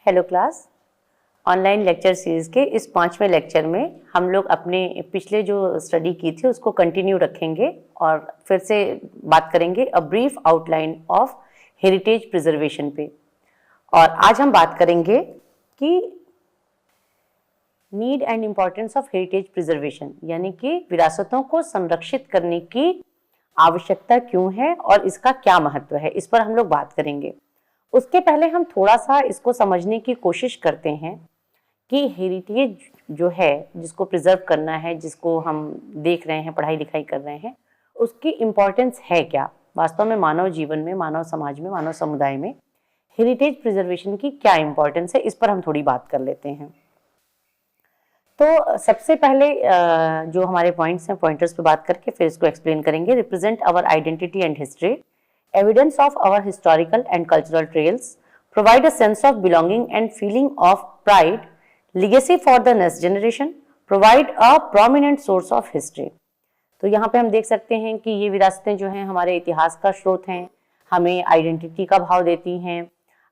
Hello class. Online lecture series के इस 5वें लेक्चर में हम लोग अपने पिछले जो स्टडी की थी उसको कंटिन्यू रखेंगे और फिर से बात करेंगे a brief outline of heritage preservation पे। और आज हम बात करेंगे कि need and importance of heritage preservation, यानी कि विरासतों को संरक्षित करने की आवश्यकता क्यों है और इसका क्या महत्व है, इस पर हम लोग बात करेंगे। उसके पहले हम थोड़ा सा इसको समझने की कोशिश करते हैं कि हेरिटेज जो है, जिसको प्रिजर्व करना है, जिसको हम देख रहे हैं, पढ़ाई लिखाई कर रहे हैं, उसकी इम्पोर्टेंस है क्या वास्तव में मानव जीवन में, मानव समाज में, मानव समुदाय में हेरिटेज प्रिजर्वेशन की क्या इम्पोर्टेंस है, इस पर हम थोड़ी बात कर लेते हैं। तो सबसे पहले जो हमारे पॉइंट्स हैं, पॉइंटर्स पे बात करके फिर इसको एक्सप्लेन करेंगे। Represent our identity and history, evidence of our historical and cultural trails, provide a sense of belonging and feeling of pride, legacy for the next generation, provide a prominent source of history। तो यहाँ पे हम देख सकते हैं कि ये विरासतें जो हैं हमारे इतिहास का स्रोत हैं, हमें आइडेंटिटी का भाव देती हैं,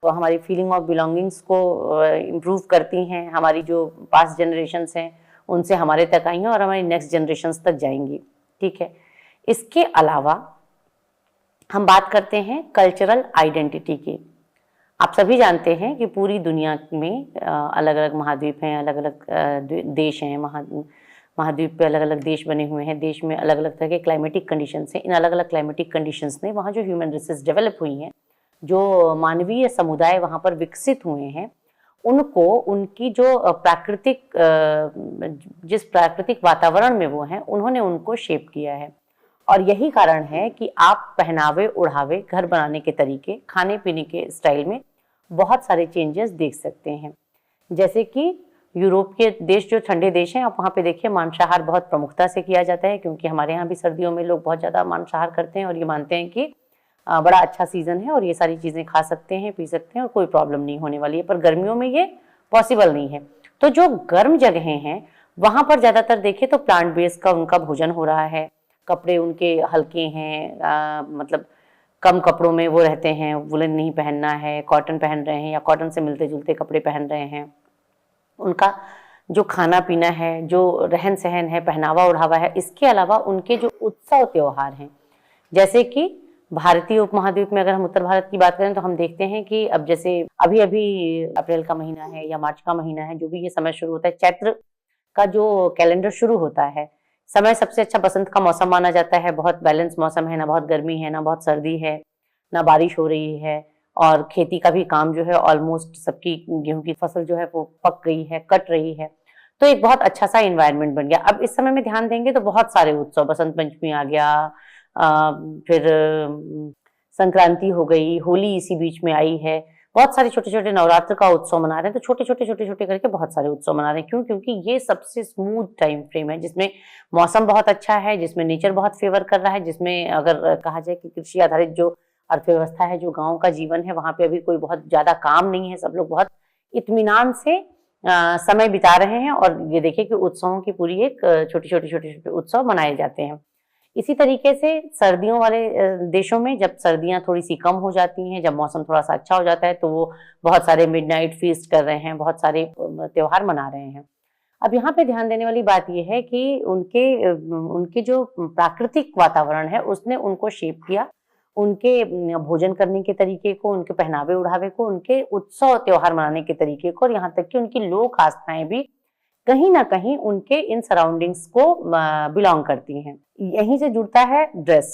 तो हमारी फीलिंग ऑफ बिलोंगिंग्स को इम्प्रूव करती हैं, हमारी जो पास्ट जनरेशन्स हैं उनसे हमारे तक आई हैं और हमारी नेक्स्ट जनरेशन्स तक जाएंगी। ठीक है, इसके अलावा हम बात करते हैं कल्चरल आइडेंटिटी की। आप सभी जानते हैं कि पूरी दुनिया में अलग अलग महाद्वीप हैं, अलग अलग देश हैं, महाद्वीप पे अलग अलग देश बने हुए हैं, देश में अलग अलग तरह के क्लाइमेटिक कंडीशंस हैं। इन अलग अलग क्लाइमेटिक कंडीशंस ने वहाँ जो ह्यूमन रेसेस डेवलप हुई हैं, जो मानवीय समुदाय वहाँ पर विकसित हुए हैं, उनको उनकी जो जिस प्राकृतिक वातावरण में वो हैं, उन्होंने उनको शेप किया है। और यही कारण है कि आप पहनावे ओढ़ावे, घर बनाने के तरीके, खाने पीने के स्टाइल में बहुत सारे चेंजेस देख सकते हैं। जैसे कि यूरोप के देश, जो ठंडे देश हैं, आप वहाँ पे देखिए मांसाहार बहुत प्रमुखता से किया जाता है, क्योंकि हमारे यहाँ भी सर्दियों में लोग बहुत ज़्यादा मांसाहार करते हैं और ये मानते हैं कि बड़ा अच्छा सीज़न है और ये सारी चीज़ें खा सकते हैं, पी सकते हैं और कोई प्रॉब्लम नहीं होने वाली है। पर गर्मियों में ये पॉसिबल नहीं है। तो जो गर्म जगहें हैं वहाँ पर ज़्यादातर देखें तो प्लांट बेस्ड का उनका भोजन हो रहा है, कपड़े उनके हल्के हैं, मतलब कम कपड़ों में वो रहते हैं, वुलन नहीं पहनना है, कॉटन पहन रहे हैं या कॉटन से मिलते जुलते कपड़े पहन रहे हैं। उनका जो खाना पीना है, जो रहन सहन है, पहनावा ओढ़ावा है, इसके अलावा उनके जो उत्सव त्योहार हैं, जैसे कि भारतीय उपमहाद्वीप में अगर हम उत्तर भारत की बात करें तो हम देखते हैं कि अब जैसे अभी अभी अप्रैल का महीना है या मार्च का महीना है, जो भी ये समय शुरू होता है, चैत्र का जो कैलेंडर शुरू होता है, समय सबसे अच्छा बसंत का मौसम माना जाता है। बहुत बैलेंस मौसम है, ना बहुत गर्मी है, ना बहुत सर्दी है, ना बारिश हो रही है, और खेती का भी काम जो है ऑलमोस्ट सबकी गेहूं की फसल जो है वो पक गई है, कट रही है। तो एक बहुत अच्छा सा इन्वायरमेंट बन गया। अब इस समय में ध्यान देंगे तो बहुत सारे उत्सव, बसंत पंचमी आ गया, फिर संक्रांति हो गई, होली इसी बीच में आई है, बहुत सारे छोटे छोटे नवरात्र का उत्सव मना रहे हैं। तो छोटे छोटे करके बहुत सारे उत्सव मना रहे हैं। क्यों? क्योंकि ये सबसे स्मूथ टाइम फ्रेम है, जिसमें मौसम बहुत अच्छा है, जिसमें नेचर बहुत फेवर कर रहा है, जिसमें अगर कहा जाए कि कृषि आधारित जो अर्थव्यवस्था है, जो गाँव का जीवन है, वहाँ पे अभी कोई बहुत ज्यादा काम नहीं है, सब लोग बहुत इत्मीनान से समय बिता रहे हैं। और ये देखिए कि उत्सवों की पूरी एक छोटे उत्सव मनाए जाते हैं। इसी तरीके से सर्दियों वाले देशों में जब सर्दियां थोड़ी सी कम हो जाती हैं, जब मौसम थोड़ा सा अच्छा हो जाता है, तो वो बहुत सारे मिडनाइट फीस्ट कर रहे हैं, बहुत सारे त्योहार मना रहे हैं। अब यहाँ पे ध्यान देने वाली बात यह है कि उनके जो प्राकृतिक वातावरण है उसने उनको शेप किया, उनके भोजन करने के तरीके को, उनके पहनावे ओढ़ावे को, उनके उत्सव त्योहार मनाने के तरीके को, और यहाँ तक कि उनकी लोक आस्थाएं भी कहीं ना कहीं उनके इन सराउंडिंग्स को बिलोंग करती हैं। यहीं से जुड़ता है ड्रेस।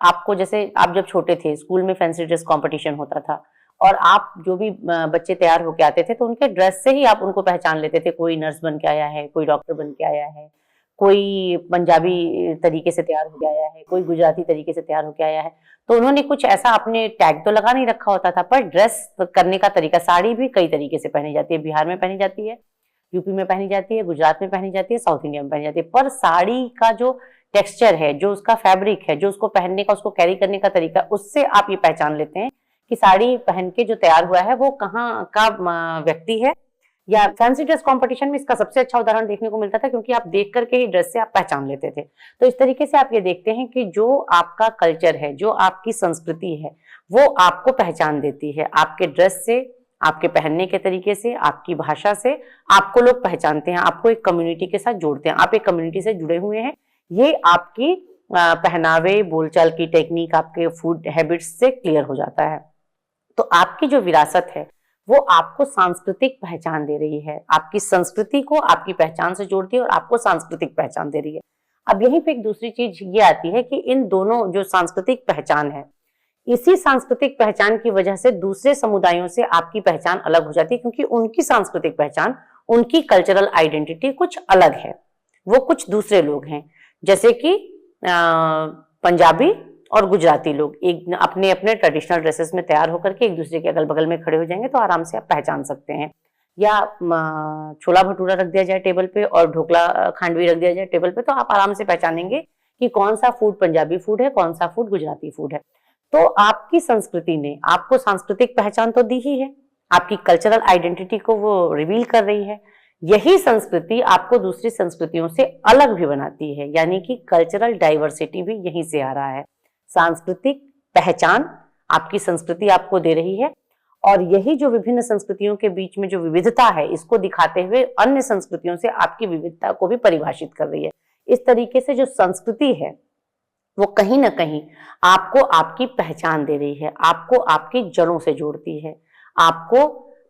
आपको जैसे आप जब छोटे थे, स्कूल में फैंसी ड्रेस कंपटीशन होता था और आप जो भी बच्चे तैयार होके आते थे तो उनके ड्रेस से ही आप उनको पहचान लेते थे। कोई नर्स बन के आया है, कोई डॉक्टर बन के आया है, कोई पंजाबी तरीके से तैयार होके आया है, कोई गुजराती तरीके से तैयार होके आया है। तो उन्होंने कुछ ऐसा अपने टैग तो लगा नहीं रखा होता था, पर ड्रेस करने का तरीका, साड़ी भी कई तरीके से पहनी जाती है। बिहार में पहनी जाती है, यूपी में पहनी जाती है, गुजरात में पहनी जाती है, साउथ इंडिया में पहनी जाती है। पर साड़ी का जो टेक्सचर है, जो उसका फैब्रिक है, जो उसको पहनने का, उसको कैरी करने का तरीका, उससे आप ये पहचान लेते हैं कि साड़ी पहन के जो तैयार हुआ है वो कहाँ का व्यक्ति है। या फैंसी ड्रेस कंपटीशन में इसका सबसे अच्छा उदाहरण देखने को मिलता था, क्योंकि आप देख करके ही ड्रेस से आप पहचान लेते थे। तो इस तरीके से आप ये देखते हैं कि जो आपका कल्चर है, जो आपकी संस्कृति है, वो आपको पहचान देती है आपके ड्रेस से, आपके पहनने के तरीके से, आपकी भाषा से आपको लोग पहचानते हैं, आपको एक कम्युनिटी के साथ जोड़ते हैं, आप एक कम्युनिटी से जुड़े हुए हैं। ये आपकी पहनावे, बोलचाल की टेक्निक, आपके फूड हैबिट्स से क्लियर हो जाता है। तो आपकी जो विरासत है वो आपको सांस्कृतिक पहचान दे रही है, आपकी संस्कृति को आपकी पहचान से जोड़ती है और आपको सांस्कृतिक पहचान दे रही है। अब यहीं पे एक दूसरी चीज ये आती है कि इन दोनों जो सांस्कृतिक पहचान है, इसी सांस्कृतिक पहचान की वजह से दूसरे समुदायों से आपकी पहचान अलग हो जाती है, क्योंकि उनकी सांस्कृतिक पहचान, उनकी कल्चरल आइडेंटिटी कुछ अलग है, वो कुछ दूसरे लोग हैं। जैसे कि पंजाबी और गुजराती लोग एक अपने अपने ट्रेडिशनल ड्रेसेस में तैयार होकर के एक दूसरे के अगल बगल में खड़े हो जाएंगे तो आराम से आप पहचान सकते हैं। या छोला भटूरा रख दिया जाए टेबल पे और ढोकला खांडवी रख दिया जाए टेबल पे, तो आप आराम से पहचानेंगे कि कौन सा फूड पंजाबी फूड है, कौन सा फूड गुजराती फूड है। तो आपकी संस्कृति ने आपको सांस्कृतिक पहचान तो दी ही है, आपकी कल्चरल आइडेंटिटी को वो रिवील कर रही है। यही संस्कृति आपको दूसरी संस्कृतियों से अलग भी बनाती है, यानी कि कल्चरल डाइवर्सिटी भी यहीं से आ रहा है। सांस्कृतिक पहचान आपकी संस्कृति आपको दे रही है, और यही जो विभिन्न संस्कृतियों के बीच में जो विविधता है, इसको दिखाते हुए अन्य संस्कृतियों से आपकी विविधता को भी परिभाषित कर रही है। इस तरीके से जो संस्कृति है वो कहीं ना कहीं आपको आपकी पहचान दे रही है, आपको आपकी जड़ों से जोड़ती है। आपको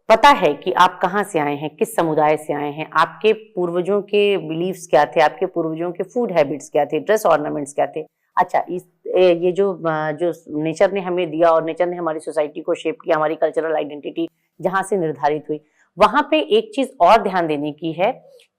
पता है कि आप कहाँ से आए हैं, किस समुदाय से आए हैं, आपके पूर्वजों के बिलीव्स क्या थे, आपके पूर्वजों के फूड हैबिट्स क्या थे, ड्रेस ऑर्नामेंट्स क्या थे। अच्छा, ये जो नेचर ने हमें दिया और नेचर ने हमारी सोसाइटी को शेप किया, हमारी कल्चरल आइडेंटिटी जहाँ से निर्धारित हुई, वहां पे एक चीज और ध्यान देने की है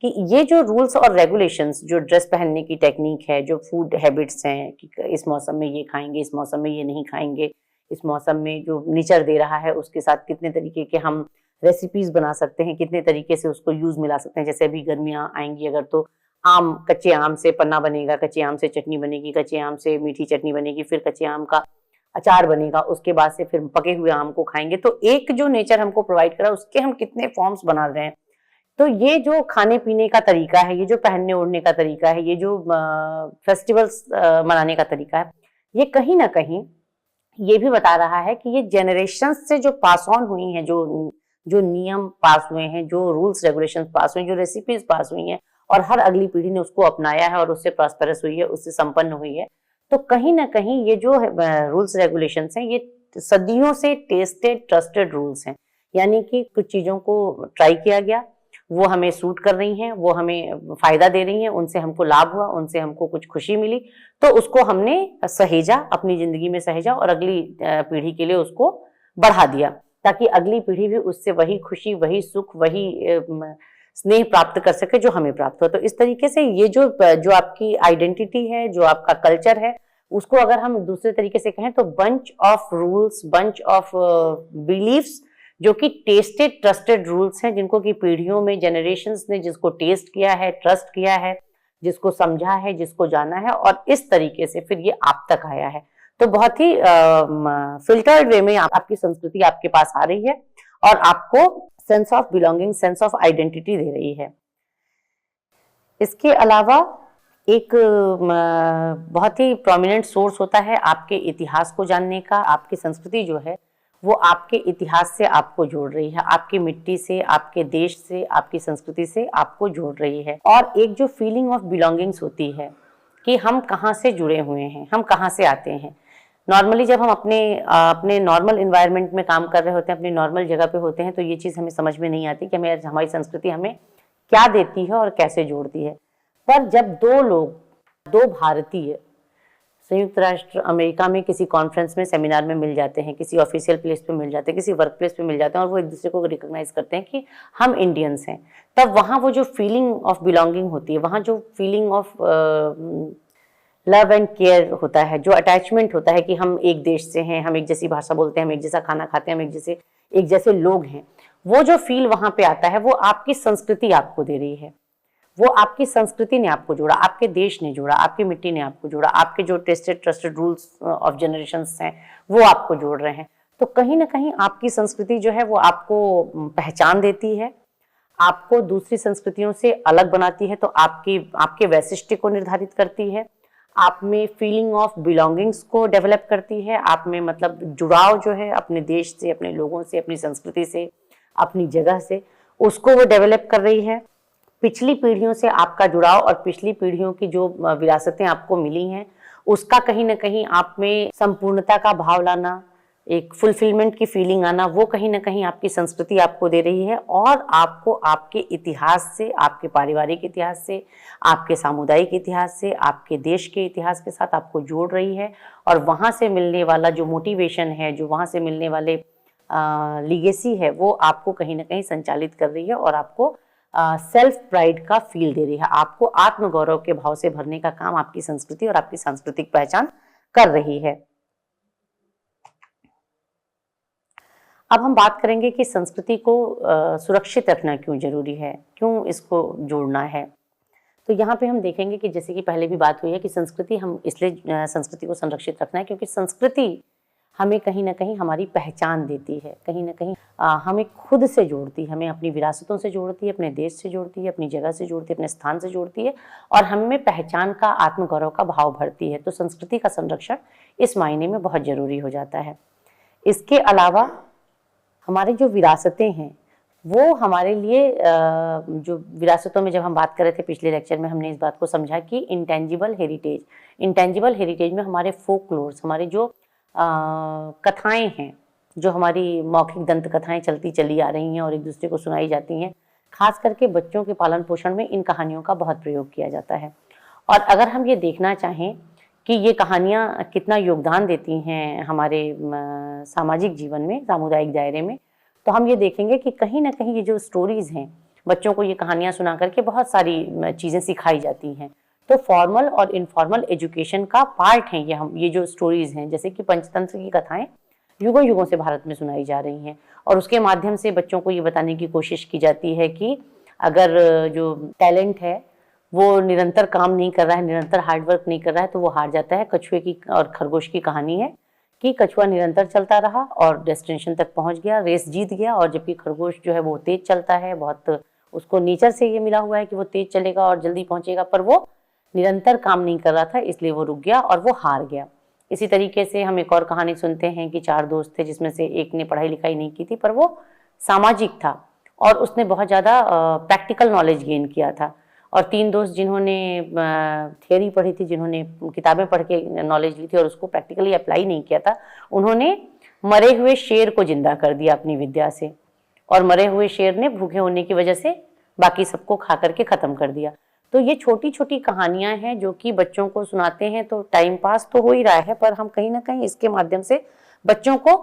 कि ये जो रूल्स और रेगुलेशंस, जो ड्रेस पहनने की टेक्निक है, जो फूड हैबिट्स हैं कि इस मौसम में ये खाएंगे, इस मौसम में ये नहीं खाएंगे, इस मौसम में जो नेचर दे रहा है उसके साथ कितने तरीके के हम रेसिपीज बना सकते हैं, कितने तरीके से उसको यूज मिला सकते हैं। जैसे अभी गर्मियां आएंगी अगर, तो आम, कच्चे आम से पन्ना बनेगा, कच्चे आम से चटनी बनेगी, कच्चे आम से मीठी चटनी बनेगी, फिर कच्चे आम का अचार बनेगा, उसके बाद से फिर पके हुए आम को खाएंगे। तो एक जो नेचर हमको प्रोवाइड करा उसके हम कितने फॉर्म्स बना रहे हैं। तो ये जो खाने पीने का तरीका है, ये जो पहनने ओढ़ने का तरीका है, ये जो फेस्टिवल्स मनाने का तरीका है, ये कहीं ना कहीं ये भी बता रहा है कि ये जनरेशन से जो पास ऑन हुई हैं, जो नियम पास हुए हैं, जो रूल्स रेगुलेशंस पास हुए, जो रेसिपीज पास हुई हैं, और हर अगली पीढ़ी ने उसको अपनाया है और उससे प्रॉस्पेरस हुई है, उससे संपन्न हुई है। तो कहीं ना कहीं ये जो रूल्स रेगुलेशंस हैं, ये सदियों से टेस्टेड ट्रस्टेड रूल्स हैं। यानी कि कुछ चीजों को ट्राई किया गया, वो हमें सूट कर रही हैं, वो हमें फायदा दे रही हैं, उनसे हमको लाभ हुआ, उनसे हमको कुछ खुशी मिली, तो उसको हमने सहेजा, अपनी जिंदगी में सहेजा और अगली पीढ़ी के लिए उसको बढ़ा दिया, ताकि अगली पीढ़ी भी उससे वही खुशी, वही सुख, वही स्नेह प्राप्त कर सके जो हमें प्राप्त हो। तो इस तरीके से ये जो आपकी आइडेंटिटी है, जो आपका कल्चर है, उसको अगर हम दूसरे तरीके से कहें तो bunch of rules, bunch of beliefs, जो कि टेस्टेड ट्रस्टेड रूल्स हैं, जिनको कि पीढ़ियों में जनरेशंस ने जिसको टेस्ट किया है, ट्रस्ट किया है, जिसको समझा है, जिसको जाना है, और इस तरीके से फिर ये आप तक आया है। तो बहुत ही फिल्टर्ड वे में आपकी संस्कृति आपके पास आ रही है और आपको sense of belonging, sense of identity दे रही है। इसके अलावा एक बहुत ही प्रोमिनेंट सोर्स होता है आपके इतिहास को जानने का। आपकी संस्कृति जो है वो आपके इतिहास से आपको जोड़ रही है, आपकी मिट्टी से, आपके देश से, आपकी संस्कृति से आपको जोड़ रही है। और एक जो फीलिंग ऑफ बिलोंगिंग्स होती है कि हम कहाँ से जुड़े हुए हैं, हम कहाँ से आते हैं। नॉर्मली जब हम अपने नॉर्मल इन्वायरमेंट में काम कर रहे होते हैं, अपनी नॉर्मल जगह पे होते हैं, तो ये चीज़ हमें समझ में नहीं आती कि हमारी संस्कृति हमें क्या देती है और कैसे जोड़ती है। पर जब दो लोग, दो भारतीय संयुक्त राष्ट्र अमेरिका में किसी कॉन्फ्रेंस में, सेमिनार में मिल जाते हैं, किसी ऑफिशियल प्लेस पे मिल जाते हैं, किसी वर्क प्लेस पे मिल जाते हैं, और वो एक दूसरे को रिकॉग्नाइज करते हैं कि हम इंडियंस हैं, तब वहाँ वो जो फीलिंग ऑफ बिलोंगिंग होती है, वहाँ जो feeling of love and care होता है, जो अटैचमेंट होता है कि हम एक देश से हैं, हम एक जैसी भाषा बोलते हैं, हम एक जैसा खाना खाते हैं, हम एक जैसे लोग हैं, वो जो फील वहाँ पे आता है, वो आपकी संस्कृति आपको दे रही है। वो आपकी संस्कृति ने आपको जोड़ा, आपके देश ने जोड़ा, आपकी मिट्टी ने आपको जोड़ा, आपके जो tested trusted rules of generations हैं वो आपको जोड़ रहे हैं। तो कहीं ना कहीं आपकी संस्कृति जो है वो आपको पहचान देती है, आपको दूसरी संस्कृतियों से अलग बनाती है, तो आपके वैशिष्ट्य को निर्धारित करती है, आप में फीलिंग ऑफ बिलोंगिंग्स को डेवलप करती है, आप में मतलब जुड़ाव जो है अपने देश से, अपने लोगों से, अपनी संस्कृति से, अपनी जगह से, उसको वो डेवलप कर रही है। पिछली पीढ़ियों से आपका जुड़ाव और पिछली पीढ़ियों की जो विरासतें आपको मिली हैं, उसका कहीं ना कहीं आप में संपूर्णता का भाव लाना, एक फुलफिलमेंट की फीलिंग आना, वो कहीं ना कहीं आपकी संस्कृति आपको दे रही है और आपको आपके इतिहास से, आपके पारिवारिक इतिहास से, आपके सामुदायिक इतिहास से, आपके देश के इतिहास के साथ आपको जोड़ रही है। और वहाँ से मिलने वाला जो मोटिवेशन है, जो वहाँ से मिलने वाले लीगेसी है, वो आपको कहीं ना कहीं संचालित कर रही है और आपको सेल्फ प्राइड का फील दे रही है। आपको आत्मगौरव के भाव से भरने का काम आपकी संस्कृति और आपकी सांस्कृतिक पहचान कर रही है। अब हम बात करेंगे कि संस्कृति को सुरक्षित रखना क्यों जरूरी है, क्यों इसको जोड़ना है। तो यहाँ पे हम देखेंगे कि जैसे कि पहले भी बात हुई है कि संस्कृति, हम इसलिए संस्कृति को संरक्षित रखना है क्योंकि संस्कृति हमें कहीं ना कहीं हमारी पहचान देती है, कहीं ना कहीं हमें खुद से जोड़ती है, हमें अपनी विरासतों से जोड़ती है, अपने देश से जोड़ती है, अपनी जगह से जोड़ती है, अपने स्थान से जोड़ती है और हमें पहचान का, आत्मगौरव का भाव भरती है। तो संस्कृति का संरक्षण इस मायने में बहुत जरूरी हो जाता है। इसके अलावा हमारी जो विरासतें हैं वो हमारे लिए, जो विरासतों में जब हम बात कर रहे थे पिछले लेक्चर में, हमने इस बात को समझा कि इंटेंजिबल हेरिटेज में हमारे फोकलोर्स, हमारे जो कथाएं हैं, जो हमारी मौखिक दंत कथाएं चलती चली आ रही हैं और एक दूसरे को सुनाई जाती हैं, खास करके बच्चों के पालन पोषण में इन कहानियों का बहुत प्रयोग किया जाता है। और अगर हम ये देखना चाहें कि ये कहानियाँ कितना योगदान देती हैं हमारे सामाजिक जीवन में, सामुदायिक दायरे में, तो हम ये देखेंगे कि कहीं ना कहीं ये जो स्टोरीज़ हैं, बच्चों को ये कहानियाँ सुना करके बहुत सारी चीज़ें सिखाई जाती हैं। तो फॉर्मल और इनफॉर्मल एजुकेशन का पार्ट हैं ये जो स्टोरीज़ हैं। जैसे कि पंचतंत्र की कथाएं युगों युगों से भारत में सुनाई जा रही हैं और उसके माध्यम से बच्चों को ये बताने की कोशिश की जाती है कि अगर जो टैलेंट है वो निरंतर काम नहीं कर रहा है, निरंतर हार्डवर्क नहीं कर रहा है, तो वो हार जाता है। कछुए की और खरगोश की कहानी है कि कछुआ निरंतर चलता रहा और डेस्टिनेशन तक पहुंच गया, रेस जीत गया, और जबकि खरगोश जो है वो तेज चलता है, बहुत उसको नेचर से ये मिला हुआ है कि वो तेज चलेगा और जल्दी पहुंचेगा, पर वो निरंतर काम नहीं कर रहा था, इसलिए वो रुक गया और वो हार गया। इसी तरीके से हम एक और कहानी सुनते हैं कि 4 दोस्त थे जिसमें से एक ने पढ़ाई लिखाई नहीं की थी, पर वो सामाजिक था और उसने बहुत ज़्यादा प्रैक्टिकल नॉलेज गेन किया था। और 3 दोस्त जिन्होंने थियरी पढ़ी थी, जिन्होंने किताबें पढ़ के नॉलेज ली थी और उसको प्रैक्टिकली अप्लाई नहीं किया था, उन्होंने मरे हुए शेर को जिंदा कर दिया अपनी विद्या से, और मरे हुए शेर ने भूखे होने की वजह से बाकी सबको खा करके ख़त्म कर दिया। तो ये छोटी छोटी कहानियां हैं जो कि बच्चों को सुनाते हैं, तो टाइम पास तो हो ही रहा है, पर हम कहीं ना कहीं इसके माध्यम से बच्चों को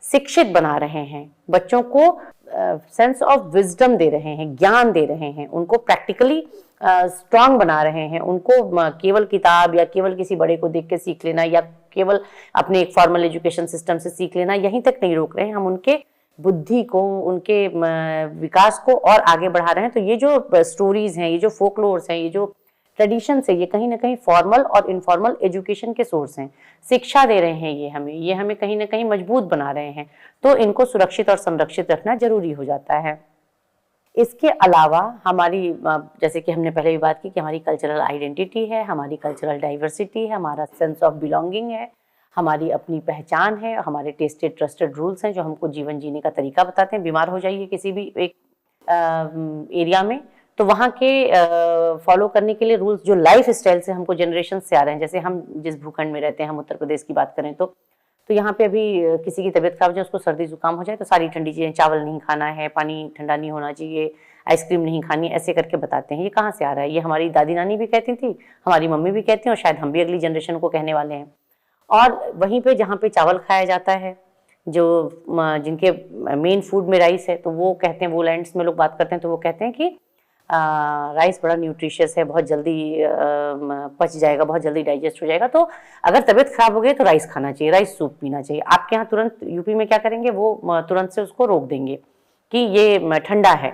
शिक्षित बना रहे हैं, बच्चों को सेंस ऑफ विजडम दे रहे हैं, ज्ञान दे रहे हैं, उनको प्रैक्टिकली स्ट्रांग बना रहे हैं। उनको केवल किताब या केवल किसी बड़े को देख के सीख लेना या केवल अपने एक फॉर्मल एजुकेशन सिस्टम से सीख लेना, यहीं तक नहीं रोक रहे हैं, हम उनके बुद्धि को, उनके विकास को और आगे बढ़ा रहे हैं। तो ये जो स्टोरीज हैं, ये जो फोकलोर्स हैं, ये जो ट्रेडिशंस है, ये कहीं ना कहीं फॉर्मल और इनफॉर्मल एजुकेशन के सोर्स हैं, शिक्षा दे रहे हैं, ये हमें कहीं ना कहीं मजबूत बना रहे हैं। तो इनको सुरक्षित और संरक्षित रखना जरूरी हो जाता है। इसके अलावा हमारी, जैसे कि हमने पहले भी बात की कि हमारी कल्चरल आइडेंटिटी है, हमारी कल्चरल डाइवर्सिटी है, हमारा सेंस ऑफ बिलोंगिंग है, हमारी अपनी पहचान है, हमारे टेस्टेड ट्रस्टेड रूल्स हैं जो हमको जीवन जीने का तरीका बताते हैं। बीमार हो जाइए किसी भी एक एरिया में, तो वहाँ के फॉलो करने के लिए रूल्स जो लाइफ स्टाइल से हमको जनरेशन से आ रहे हैं, जैसे हम जिस भूखंड में रहते हैं, हम उत्तर प्रदेश की बात करें तो यहाँ पे अभी किसी की तबीयत खराब हो जाए, उसको सर्दी जुकाम हो जाए, तो सारी ठंडी चीज़ें, चावल नहीं खाना है, पानी ठंडा नहीं होना चाहिए, आइसक्रीम नहीं खानी, ऐसे करके बताते हैं। ये कहाँ से आ रहा है? ये हमारी दादी नानी भी कहती थी, हमारी मम्मी भी कहती हैं और शायद हम भी अगली जनरेशन को कहने वाले हैं। और वहीं पे जहाँ पे चावल खाया जाता है, जो जिनके मेन फूड में राइस है, तो वो कहते हैं, वो लैंड्स में लोग बात करते हैं, तो वो कहते हैं कि राइस बड़ा न्यूट्रिशियस है, बहुत जल्दी पच जाएगा, बहुत जल्दी डाइजेस्ट हो जाएगा, तो अगर तबीयत खराब हो गई तो राइस खाना चाहिए, राइस सूप पीना चाहिए। आपके यहाँ तुरंत यूपी में क्या करेंगे, वो तुरंत से उसको रोक देंगे कि ये ठंडा है,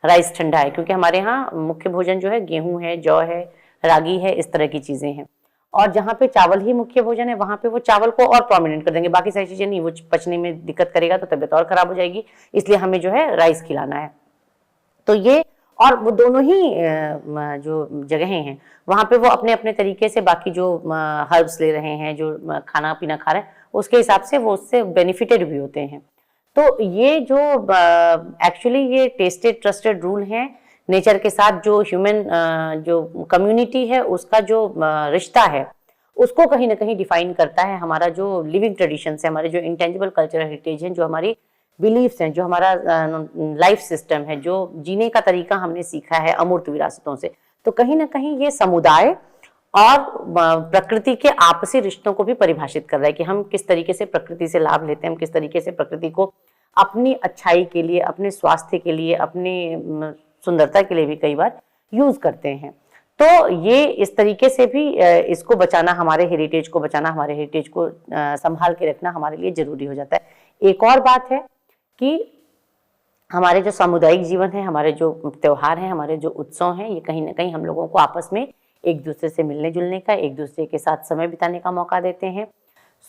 राइस ठंडा है, क्योंकि हमारे यहाँ मुख्य भोजन जो है गेहूँ है, जौ है, रागी है, इस तरह की चीज़ें हैं। और जहाँ पे चावल ही मुख्य भोजन है, वहाँ पे वो चावल को और प्रोमिनेंट कर देंगे, बाकी सारी चीज़ें नहीं, वो पचने में दिक्कत करेगा तो तबीयत और खराब हो जाएगी, इसलिए हमें जो है राइस खिलाना है। तो ये, और वो दोनों ही जो जगहें हैं वहाँ पे वो अपने अपने तरीके से बाकी जो हर्ब्स ले रहे हैं, जो खाना पीना खा रहे हैं, उसके हिसाब से वो उससे बेनिफिटेड भी होते हैं। तो ये जो एक्चुअली ये टेस्टेड ट्रस्टेड रूल हैं, नेचर के साथ जो ह्यूमन जो कम्युनिटी है उसका जो रिश्ता है, उसको कहीं ना कहीं डिफाइन करता है। हमारा जो लिविंग ट्रेडिशंस है, हमारे जो इंटेंजिबल कल्चरल हेरिटेज हैं, जो हमारी बिलीफ्स हैं, जो हमारा लाइफ सिस्टम है, जो जीने का तरीका हमने सीखा है अमूर्त विरासतों से, तो कहीं ना कहीं ये समुदाय और प्रकृति के आपसी रिश्तों को भी परिभाषित कर रहा है कि हम किस तरीके से प्रकृति से लाभ लेते हैं, हम किस तरीके से प्रकृति को अपनी अच्छाई के लिए, अपने स्वास्थ्य के लिए, अपनी सुंदरता के लिए भी कई बार यूज करते हैं। तो ये इस तरीके से भी इसको बचाना, हमारे हेरिटेज को बचाना, हमारे हेरिटेज को संभाल के रखना हमारे लिए जरूरी हो जाता है। एक और बात है कि हमारे जो सामुदायिक जीवन है, हमारे जो त्योहार हैं, हमारे जो उत्सव हैं, ये कहीं ना कहीं हम लोगों को आपस में एक दूसरे से मिलने जुलने का, एक दूसरे के साथ समय बिताने का मौका देते हैं।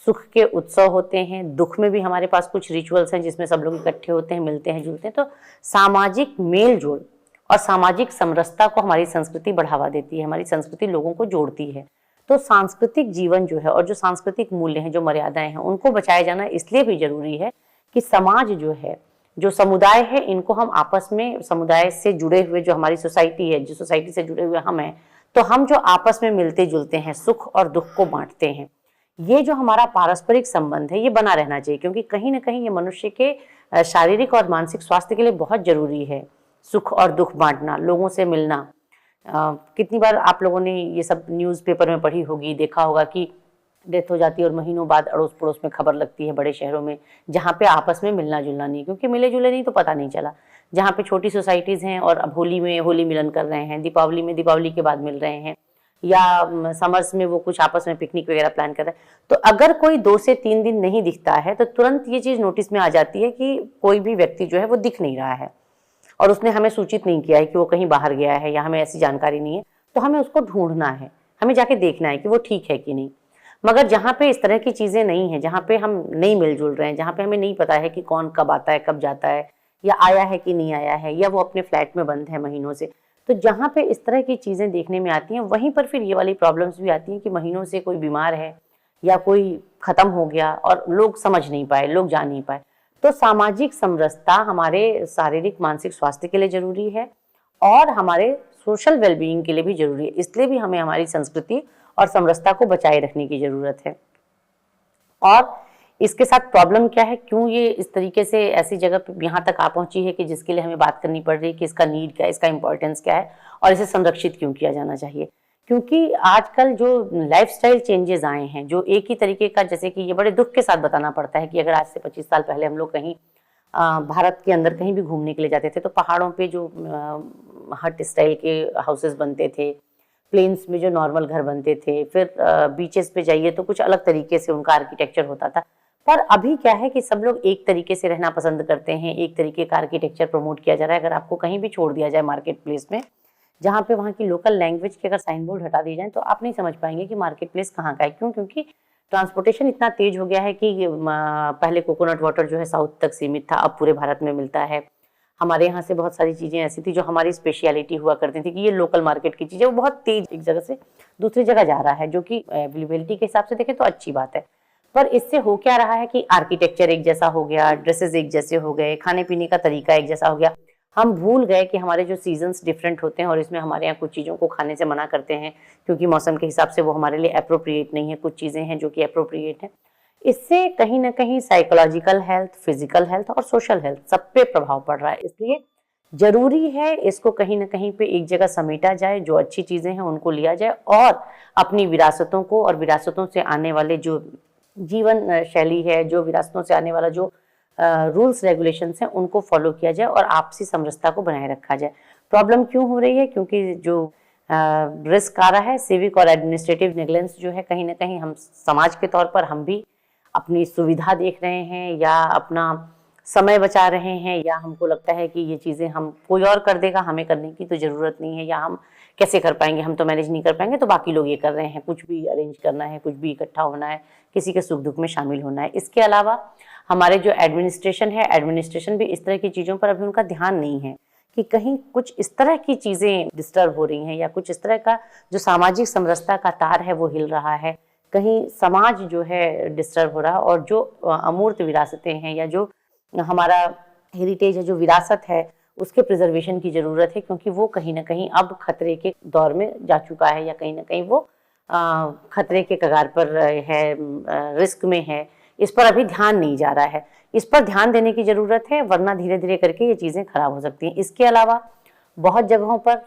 सुख के उत्सव होते हैं, दुख में भी हमारे पास कुछ रिचुअल्स हैं जिसमें सब लोग इकट्ठे होते हैं, मिलते हैं, जुलते हैं। तो सामाजिक मेल जोल और सामाजिक समरसता को हमारी संस्कृति बढ़ावा देती है, हमारी संस्कृति लोगों को जोड़ती है। तो सांस्कृतिक जीवन जो है और जो सांस्कृतिक मूल्य हैं, जो मर्यादाएं हैं, उनको बचाया जाना इसलिए भी जरूरी है कि समाज जो है, जो समुदाय है, इनको हम आपस में समुदाय से जुड़े हुए, जो हमारी सोसाइटी है, जो सोसाइटी से जुड़े हुए हम हैं, तो हम जो आपस में मिलते जुलते हैं, सुख और दुख को बांटते हैं, ये जो हमारा पारस्परिक संबंध है, ये बना रहना चाहिए, क्योंकि कहीं ना कहीं ये मनुष्य के शारीरिक और मानसिक स्वास्थ्य के लिए बहुत जरूरी है। सुख और दुख बांटना, लोगों से मिलना। कितनी बार आप लोगों ने ये सब न्यूज़पेपर में पढ़ी होगी, देखा होगा कि डेथ हो जाती है और महीनों बाद अड़ोस पड़ोस में खबर लगती है बड़े शहरों में, जहाँ पे आपस में मिलना जुलना नहीं, क्योंकि मिले जुले नहीं तो पता नहीं चला। जहाँ पे छोटी सोसाइटीज़ हैं और अब होली में होली मिलन कर रहे हैं, दीपावली में दीपावली के बाद मिल रहे हैं, या समर्स में वो कुछ आपस में पिकनिक वगैरह प्लान कर रहे हैं, तो अगर कोई 2 से 3 दिन नहीं दिखता है तो तुरंत ये चीज़ नोटिस में आ जाती है कि कोई भी व्यक्ति जो है वो दिख नहीं रहा है और उसने हमें सूचित नहीं किया है कि वो कहीं बाहर गया है, या हमें ऐसी जानकारी नहीं है, तो हमें उसको ढूंढना है, हमें जाके देखना है कि वो ठीक है कि नहीं। मगर जहाँ पे इस तरह की चीज़ें नहीं हैं, जहाँ पे हम नहीं मिलजुल रहे हैं, जहाँ पे हमें नहीं पता है कि कौन कब आता है, कब जाता है, या आया है कि नहीं आया है, या वो अपने फ्लैट में बंद है महीनों से, तो जहाँ पे इस तरह की चीज़ें देखने में आती हैं, वहीं पर फिर ये वाली प्रॉब्लम्स भी आती हैं कि महीनों से कोई बीमार है या कोई खत्म हो गया और लोग समझ नहीं पाए, लोग जान नहीं पाए। तो सामाजिक समरसता हमारे शारीरिक मानसिक स्वास्थ्य के लिए जरूरी है और हमारे सोशल वेलबीइंग के लिए भी जरूरी है। इसलिए भी हमें हमारी संस्कृति और समरसता को बचाए रखने की जरूरत है। और इसके साथ प्रॉब्लम क्या है, क्यों ये इस तरीके से ऐसी जगह पे यहाँ तक आ पहुंची है कि जिसके लिए हमें बात करनी पड़ रही है कि इसका नीड क्या है, इसका इंपॉर्टेंस क्या है और इसे संरक्षित क्यों किया जाना चाहिए। क्योंकि आजकल जो लाइफस्टाइल चेंजेस आए हैं, जो एक ही तरीके का, जैसे कि ये बड़े दुख के साथ बताना पड़ता है कि अगर आज से 25 साल पहले हम लोग कहीं भारत के अंदर कहीं भी घूमने के लिए जाते थे तो पहाड़ों पे जो हट स्टाइल के हाउसेस बनते थे, प्लेन्स में जो नॉर्मल घर बनते थे, फिर बीचेस पे जाइए तो कुछ अलग तरीके से उनका आर्किटेक्चर होता था। पर अभी क्या है कि सब लोग एक तरीके से रहना पसंद करते हैं, एक तरीके का आर्किटेक्चर प्रमोट किया जा रहा है। अगर आपको कहीं भी छोड़ दिया जाए मार्केट प्लेस में, जहाँ पे वहाँ की लोकल लैंग्वेज के अगर साइन बोर्ड हटा दिए जाए, तो आप नहीं समझ पाएंगे कि मार्केट प्लेस कहाँ का है। क्यों? क्योंकि ट्रांसपोर्टेशन इतना तेज हो गया है कि पहले कोकोनट वाटर जो है साउथ तक सीमित था, अब पूरे भारत में मिलता है। हमारे यहाँ से बहुत सारी चीज़ें ऐसी थी जो हमारी स्पेशलिटी हुआ करती थी कि ये लोकल मार्केट की चीज़ें, वो बहुत तेज एक जगह से दूसरी जगह जा रहा है, जो कि अवेलेबिलिटी के हिसाब से देखें तो अच्छी बात है। पर इससे हो क्या रहा है कि आर्किटेक्चर एक जैसा हो गया, ड्रेसेस एक जैसे हो गए, खाने पीने का तरीका एक जैसा हो गया। हम भूल गए कि हमारे जो सीजन्स डिफरेंट होते हैं और इसमें हमारे यहाँ कुछ चीज़ों को खाने से मना करते हैं क्योंकि मौसम के हिसाब से वो हमारे लिए अप्रोप्रिएट नहीं है, कुछ चीज़ें हैं जो कि अप्रोप्रिएट हैं। इससे कहीं ना कहीं साइकोलॉजिकल हेल्थ, फिजिकल हेल्थ और सोशल हेल्थ सब पे प्रभाव पड़ रहा है। इसलिए जरूरी है इसको कहीं ना कहीं पे एक जगह समेटा जाए, जो अच्छी चीज़ें हैं उनको लिया जाए और अपनी विरासतों को और विरासतों से आने वाले जो जीवन शैली है, जो विरासतों से आने वाला जो रूल्स रेगुलेशंस हैं उनको फॉलो किया जाए और आपसी समरसता को बनाए रखा जाए। प्रॉब्लम क्यों हो रही है? क्योंकि जो रिस्क आ रहा है, सिविक और एडमिनिस्ट्रेटिव नेग्लेंस जो है, कहीं ना कहीं हम समाज के तौर पर हम भी अपनी सुविधा देख रहे हैं या अपना समय बचा रहे हैं, या हमको लगता है कि ये चीज़ें हम कोई और कर देगा, हमें करने की तो ज़रूरत नहीं है, या हम कैसे कर पाएंगे, हम तो मैनेज नहीं कर पाएंगे, तो बाकी लोग ये कर रहे हैं। कुछ भी अरेंज करना है, कुछ भी इकट्ठा होना है, किसी के सुख दुख में शामिल होना है। इसके अलावा हमारे जो एडमिनिस्ट्रेशन है, एडमिनिस्ट्रेशन भी इस तरह की चीज़ों पर अभी उनका ध्यान नहीं है कि कहीं कुछ इस तरह की चीज़ें डिस्टर्ब हो रही हैं या कुछ इस तरह का जो सामाजिक समरसता का तार है वो हिल रहा है, कहीं समाज जो है डिस्टर्ब हो रहा है और जो अमूर्त विरासतें हैं या जो हमारा हेरिटेज है, जो विरासत है, उसके प्रिजर्वेशन की ज़रूरत है, क्योंकि वो कहीं ना कहीं अब खतरे के दौर में जा चुका है, या कहीं ना कहीं वो खतरे के कगार पर है, रिस्क में है। इस पर अभी ध्यान नहीं जा रहा है। इस पर ध्यान देने की ज़रूरत है, वरना धीरे धीरे करके ये चीज़ें खराब हो सकती हैं। इसके अलावा बहुत जगहों पर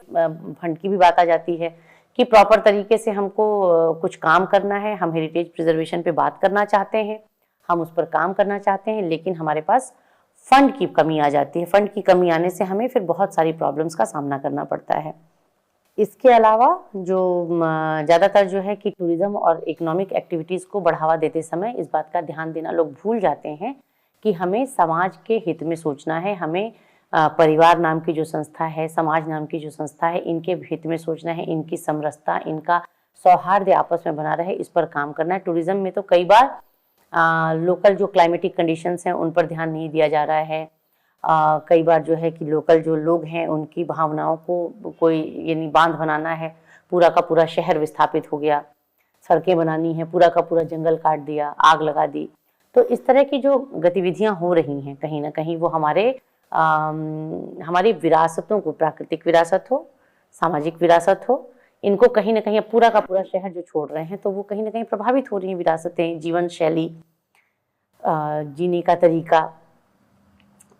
फंड की भी बात आ जाती है कि प्रॉपर तरीके से हमको कुछ काम करना है, हम हेरिटेज प्रिजर्वेशन पे बात करना चाहते हैं, हम उस पर काम करना चाहते हैं, लेकिन हमारे पास फंड की कमी आ जाती है। फंड की कमी आने से हमें फिर बहुत सारी प्रॉब्लम्स का सामना करना पड़ता है। इसके अलावा जो ज़्यादातर जो है कि टूरिज़्म और इकोनॉमिक एक्टिविटीज़ को बढ़ावा देते समय इस बात का ध्यान देना लोग भूल जाते हैं कि हमें समाज के हित में सोचना है, हमें परिवार नाम की जो संस्था है, समाज नाम की जो संस्था है, इनके हित में सोचना है, इनकी समरसता, इनका सौहार्द आपस में बना रहे, इस पर काम करना है। टूरिज़्म में तो कई बार लोकल जो क्लाइमेटिक कंडीशंस हैं उन पर ध्यान नहीं दिया जा रहा है। कई बार जो है कि लोकल जो लोग हैं उनकी भावनाओं को कोई यानी बांध बनाना है, पूरा का पूरा शहर विस्थापित हो गया, सड़कें बनानी है, पूरा का पूरा जंगल काट दिया, आग लगा दी। तो इस तरह की जो गतिविधियां हो रही हैं कहीं ना कहीं वो हमारी विरासतों को, प्राकृतिक विरासत हो, सामाजिक विरासत हो, इनको कहीं ना कहीं पूरा का पूरा शहर जो छोड़ रहे हैं तो वो कहीं ना कहीं प्रभावित हो रही हैं विरासतें, जीवन शैली, जीने का तरीका।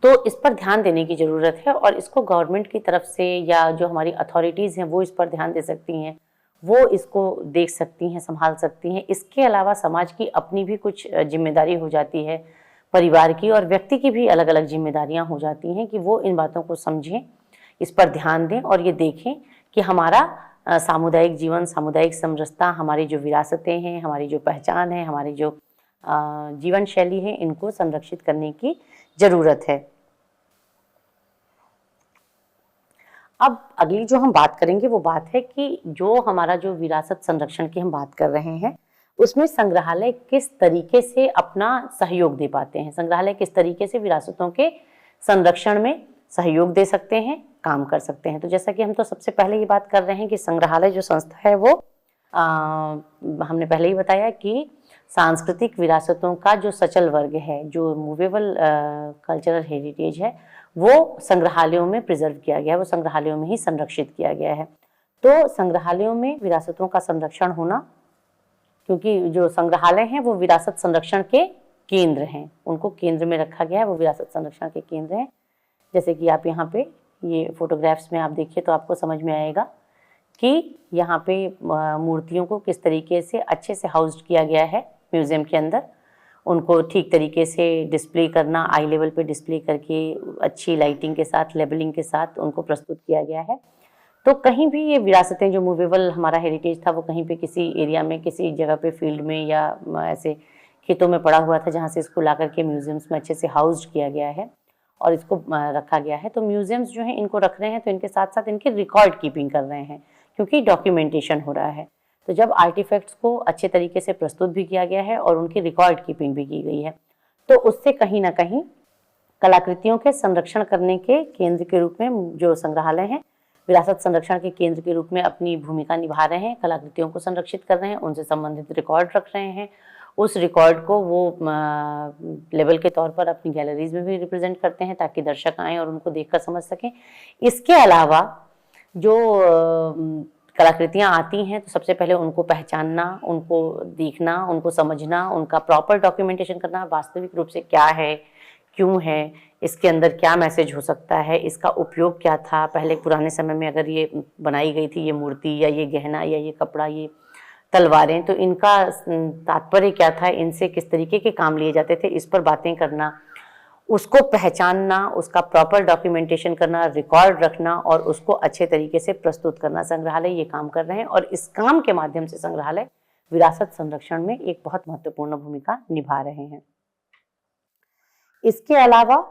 तो इस पर ध्यान देने की ज़रूरत है और इसको गवर्नमेंट की तरफ से या जो हमारी अथॉरिटीज़ हैं वो इस पर ध्यान दे सकती हैं, वो इसको देख सकती हैं, संभाल सकती हैं। इसके अलावा समाज की अपनी भी कुछ जिम्मेदारी हो जाती है, परिवार की और व्यक्ति की भी अलग अलग जिम्मेदारियां हो जाती हैं कि वो इन बातों को समझें, इस पर ध्यान दें और ये देखें कि हमारा सामुदायिक जीवन, सामुदायिक समरसता, हमारी जो विरासतें हैं, हमारी जो पहचान है, हमारी जो जीवन शैली है, इनको संरक्षित करने की ज़रूरत है। अब अगली जो हम बात करेंगे वो बात है कि जो हमारा जो विरासत संरक्षण की हम बात कर रहे हैं उसमें संग्रहालय किस तरीके से अपना सहयोग दे पाते हैं, संग्रहालय किस तरीके से विरासतों के संरक्षण में सहयोग दे सकते हैं, काम कर सकते हैं। तो जैसा कि हम तो सबसे पहले ये बात कर रहे हैं कि संग्रहालय जो संस्था है वो हमने पहले ही बताया कि सांस्कृतिक विरासतों का जो सचल वर्ग है, जो मूवेबल कल्चरल हेरिटेज है, वो संग्रहालयों में प्रिजर्व किया गया है, वो संग्रहालयों में ही संरक्षित किया गया है। तो संग्रहालयों में विरासतों का संरक्षण होना, क्योंकि जो संग्रहालय हैं वो विरासत संरक्षण के केंद्र हैं, उनको केंद्र में रखा गया है, वो विरासत संरक्षण के केंद्र हैं। जैसे कि आप यहाँ पे ये फोटोग्राफ्स में आप देखिए तो आपको समझ में आएगा कि यहाँ पे मूर्तियों को किस तरीके से अच्छे से हाउस्ड किया गया है म्यूज़ियम के अंदर, उनको ठीक तरीके से डिस्प्ले करना, आई लेवल पे डिस्प्ले करके अच्छी लाइटिंग के साथ, लेबलिंग के साथ उनको प्रस्तुत किया गया है। तो कहीं भी ये विरासतें जो मूवेबल हमारा हेरिटेज था वो कहीं पे किसी एरिया में, किसी जगह पे फील्ड में या ऐसे खेतों में पड़ा हुआ था जहाँ से इसको ला करके म्यूज़ियम्स में अच्छे से हाउस्ड किया गया है और इसको रखा गया है। तो म्यूज़ियम्स जो हैं इनको रख रहे हैं तो इनके साथ साथ इनकी रिकॉर्ड कीपिंग कर रहे हैं, क्योंकि डॉक्यूमेंटेशन हो रहा है। तो जब आर्टिफैक्ट्स को अच्छे तरीके से प्रस्तुत भी किया गया है और उनकी रिकॉर्ड कीपिंग भी की गई है, तो उससे कहीं ना कहीं कलाकृतियों के संरक्षण करने के केंद्र के रूप में जो संग्रहालय हैं, विरासत संरक्षण के केंद्र के रूप में अपनी भूमिका निभा रहे हैं, कलाकृतियों को संरक्षित कर रहे हैं, उनसे संबंधित रिकॉर्ड रख रहे हैं। उस रिकॉर्ड को वो लेवल के तौर पर अपनी गैलरीज में भी रिप्रेजेंट करते हैं ताकि दर्शक आएँ और उनको देखकर समझ सकें। इसके अलावा जो कलाकृतियाँ आती हैं तो सबसे पहले उनको पहचानना, उनको देखना, उनको समझना, उनका प्रॉपर डॉक्यूमेंटेशन करना, वास्तविक रूप से क्या है, क्यों है, इसके अंदर क्या मैसेज हो सकता है, इसका उपयोग क्या था, पहले पुराने समय में अगर ये बनाई गई थी ये मूर्ति या ये गहना या ये कपड़ा, ये तलवारें, तो इनका तात्पर्य क्या था, इनसे किस तरीके के काम लिए जाते थे, इस पर बातें करना, उसको पहचानना, उसका प्रॉपर डॉक्यूमेंटेशन करना, रिकॉर्ड रखना और उसको अच्छे तरीके से प्रस्तुत करना। संग्रहालय ये काम कर रहे हैं और इस काम के माध्यम से संग्रहालय विरासत संरक्षण में एक बहुत महत्वपूर्ण भूमिका निभा रहे हैं। इसके अलावा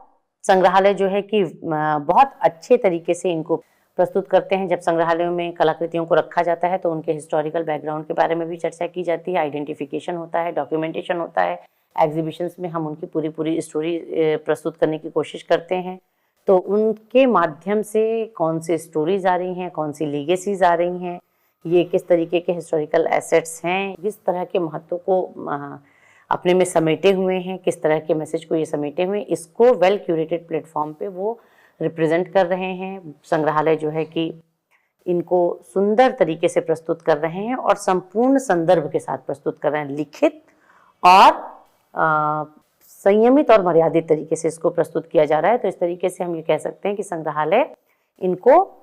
संग्रहालय जो है कि बहुत अच्छे तरीके से इनको प्रस्तुत करते हैं। जब संग्रहालयों में कलाकृतियों को रखा जाता है तो उनके हिस्टोरिकल बैकग्राउंड के बारे में भी चर्चा की जाती है, आइडेंटिफिकेशन होता है, डॉक्यूमेंटेशन होता है। एग्जीबिशंस में हम उनकी पूरी स्टोरी प्रस्तुत करने की कोशिश करते हैं। तो उनके माध्यम से कौन सी स्टोरीज आ रही हैं, कौन सी लीगेसीज आ रही हैं, ये किस तरीके के हिस्टोरिकल एसेट्स हैं, किस तरह के महत्व को अपने में समेटे हुए हैं, किस तरह के मैसेज को ये समेटे हुए हैं, इसको वेल क्यूरेटेड प्लेटफॉर्म पे वो रिप्रेजेंट कर रहे हैं। संग्रहालय जो है कि इनको सुंदर तरीके से प्रस्तुत कर रहे हैं और संपूर्ण संदर्भ के साथ प्रस्तुत कर रहे हैं। लिखित और संयमित और मर्यादित तरीके से इसको प्रस्तुत किया जा रहा है। तो इस तरीके से हम ये कह सकते हैं कि संग्रहालय इनको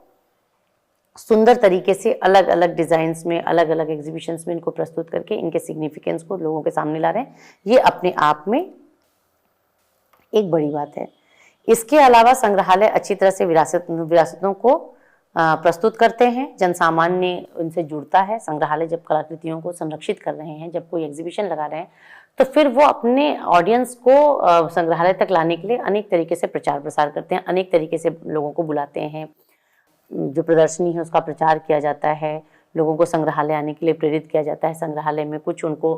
सुंदर तरीके से अलग अलग डिजाइन्स में, अलग अलग एग्जीबिशंस में इनको प्रस्तुत करके इनके सिग्निफिकेंस को लोगों के सामने ला रहे हैं। ये अपने आप में एक बड़ी बात है। इसके अलावा संग्रहालय अच्छी तरह से विरासतों को प्रस्तुत करते हैं, जनसामान्य उनसे जुड़ता है। संग्रहालय जब कलाकृतियों को संरक्षित कर रहे हैं, जब कोई एग्जीबिशन लगा रहे हैं, तो फिर वो अपने ऑडियंस को संग्रहालय तक लाने के लिए अनेक तरीके से प्रचार प्रसार करते हैं, अनेक तरीके से लोगों को बुलाते हैं। जो प्रदर्शनी है उसका प्रचार किया जाता है, लोगों को संग्रहालय आने के लिए प्रेरित किया जाता है। संग्रहालय में कुछ उनको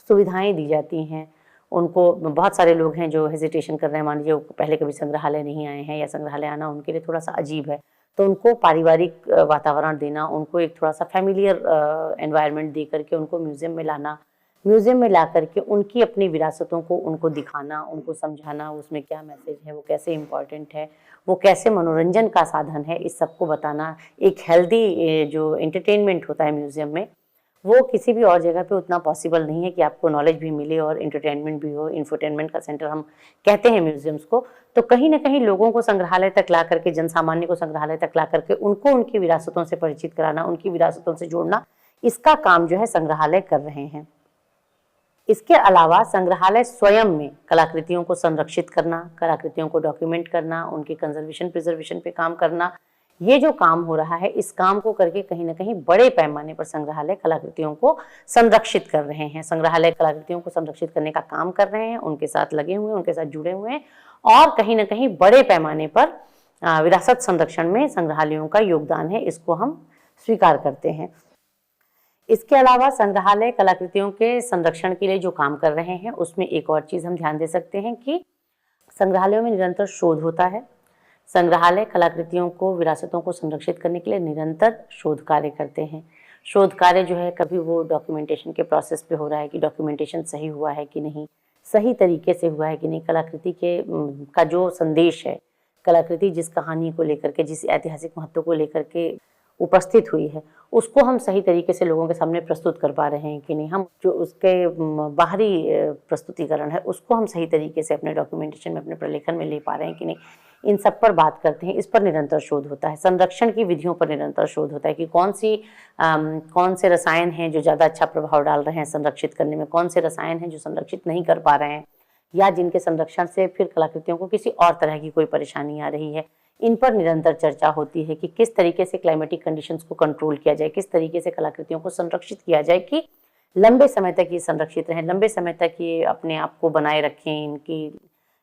सुविधाएं दी जाती हैं। उनको बहुत सारे लोग हैं जो हेजिटेशन कर रहे हैं, मान लीजिए पहले कभी संग्रहालय नहीं आए हैं या संग्रहालय आना उनके लिए थोड़ा सा अजीब है, तो उनको पारिवारिक वातावरण देना, उनको एक थोड़ा सा फैमिलियर एनवायरनमेंट दे करके उनको म्यूज़ियम में लाना, म्यूज़ियम में ला करके उनकी अपनी विरासतों को उनको दिखाना, उनको समझाना, उसमें क्या मैसेज है, वो कैसे इम्पॉर्टेंट है, वो कैसे मनोरंजन का साधन है, इस सबको बताना। एक हेल्दी जो एंटरटेनमेंट होता है म्यूज़ियम में, वो किसी भी और जगह पे उतना पॉसिबल नहीं है कि आपको नॉलेज भी मिले और एंटरटेनमेंट भी हो। इंफोटेनमेंट का सेंटर हम कहते हैं म्यूजियम्स को। तो कहीं ना कहीं लोगों को संग्रहालय तक ला करके, जनसामान्य को संग्रहालय तक ला करके उनको उनकी विरासतों से परिचित कराना, उनकी विरासतों से जोड़ना, इसका काम जो है संग्रहालय कर रहे हैं। इसके अलावा संग्रहालय स्वयं में कलाकृतियों को संरक्षित करना, कलाकृतियों को डॉक्यूमेंट करना, उनके कंजर्वेशन प्रिजर्वेशन पे काम करना, ये जो काम हो रहा है, इस काम को करके कहीं ना कहीं बड़े पैमाने पर संग्रहालय कलाकृतियों को संरक्षित कर रहे हैं। संग्रहालय कलाकृतियों को संरक्षित करने का काम कर रहे हैं, उनके साथ लगे हुए हैं, उनके साथ जुड़े हुए हैं और कहीं ना कहीं बड़े पैमाने पर विरासत संरक्षण में संग्रहालयों का योगदान है, इसको हम स्वीकार करते हैं। इसके अलावा संग्रहालय कलाकृतियों के संरक्षण के लिए जो काम कर रहे हैं, उसमें एक और चीज़ हम ध्यान दे सकते हैं कि संग्रहालयों में निरंतर शोध होता है। संग्रहालय कलाकृतियों को, विरासतों को संरक्षित करने के लिए निरंतर शोध कार्य करते हैं। शोध कार्य जो है, कभी वो डॉक्यूमेंटेशन के प्रोसेस पे हो रहा है कि डॉक्यूमेंटेशन सही हुआ है कि नहीं, सही तरीके से हुआ है कि नहीं, कलाकृति के का जो संदेश है, कलाकृति जिस कहानी को लेकर के, जिस ऐतिहासिक महत्व को लेकर के उपस्थित हुई है, उसको हम सही तरीके से लोगों के सामने प्रस्तुत कर पा रहे हैं कि नहीं, हम जो उसके बाहरी प्रस्तुतिकरण है उसको हम सही तरीके से अपने डॉक्यूमेंटेशन में, अपने प्रलेखन में ले पा रहे हैं कि नहीं, इन सब पर बात करते हैं। इस पर निरंतर शोध होता है। संरक्षण की विधियों पर निरंतर शोध होता है कि कौन से रसायन हैं जो ज़्यादा अच्छा प्रभाव डाल रहे हैं संरक्षित करने में, कौन से रसायन हैं जो संरक्षित नहीं कर पा रहे हैं या जिनके संरक्षण से फिर कलाकृतियों को किसी और तरह की कोई परेशानी आ रही है। इन पर निरंतर चर्चा होती है कि किस तरीके से क्लाइमेटिक कंडीशंस को कंट्रोल किया जाए, किस तरीके से कलाकृतियों को संरक्षित किया जाए कि लंबे समय तक ये संरक्षित रहें, लंबे समय तक ये अपने आप को बनाए रखें,